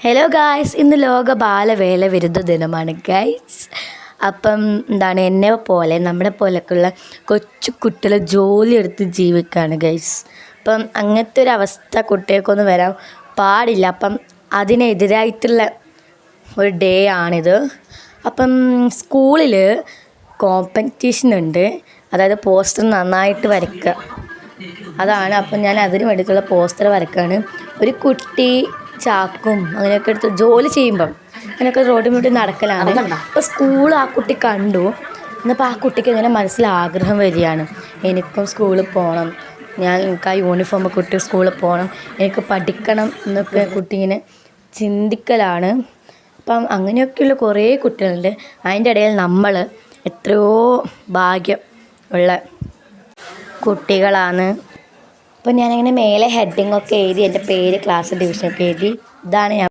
Hello guys, ഇന്ന് ലോക ബാലവേല വിരുദ്ധ ദിനമാണ് ഗൈസ്. അപ്പം എന്നെ പോലെ നമ്മളെ പോലെയൊക്കെയുള്ള കൊച്ചു കുട്ടികൾ ജോലി എടുത്ത് ജീവിക്കുകയാണ് ഗൈസ്. അപ്പം അങ്ങനത്തെ ഒരു അവസ്ഥ കുട്ടികൾക്കൊന്നും വരാൻ പാടില്ല. അപ്പം അതിനെതിരായിട്ടുള്ള ഒരു ഡേ ആണിത്. അപ്പം സ്കൂളിൽ കോമ്പറ്റീഷൻ ഉണ്ട്, അതായത് പോസ്റ്റർ നന്നായിട്ട് വരയ്ക്കുക അതാണ്. അപ്പം ഞാൻ അതിന് വേണ്ടിയിട്ടുള്ള പോസ്റ്റർ വരയ്ക്കുകയാണ്. ഒരു കുട്ടി ചാക്കും അങ്ങനെയൊക്കെ എടുത്ത് ജോലി ചെയ്യുമ്പം അങ്ങനെയൊക്കെ റോഡിൽ മുട്ടി നടക്കലാണ്. അപ്പോൾ സ്കൂൾ ആ കുട്ടി കണ്ടു. എന്നപ്പോൾ ആ കുട്ടിക്ക് ഇങ്ങനെ മനസ്സിൽ ആഗ്രഹം വരികയാണ്, എനിക്കും സ്കൂളിൽ പോകണം, എനിക്ക് ആ യൂണിഫോമൊക്കെ ഇട്ട് സ്കൂളിൽ പോകണം, എനിക്ക് പഠിക്കണം എന്നൊക്കെ കുട്ടി ഇങ്ങനെ ചിന്തിക്കലാണ്. അപ്പം അങ്ങനെയൊക്കെയുള്ള കുറേ കുട്ടികളുണ്ട്. അതിൻ്റെ ഇടയിൽ നമ്മൾ എത്രയോ ഭാഗ്യം ഉള്ള കുട്ടികളാണ്. അപ്പോൾ ഞാനിങ്ങനെ മേലെ ഹെഡിങ്ങൊക്കെ എഴുതി എൻ്റെ പേര്, ക്ലാസ്, ഡിവിഷനൊക്കെ എഴുതി. ഇതാണ് ഞാൻ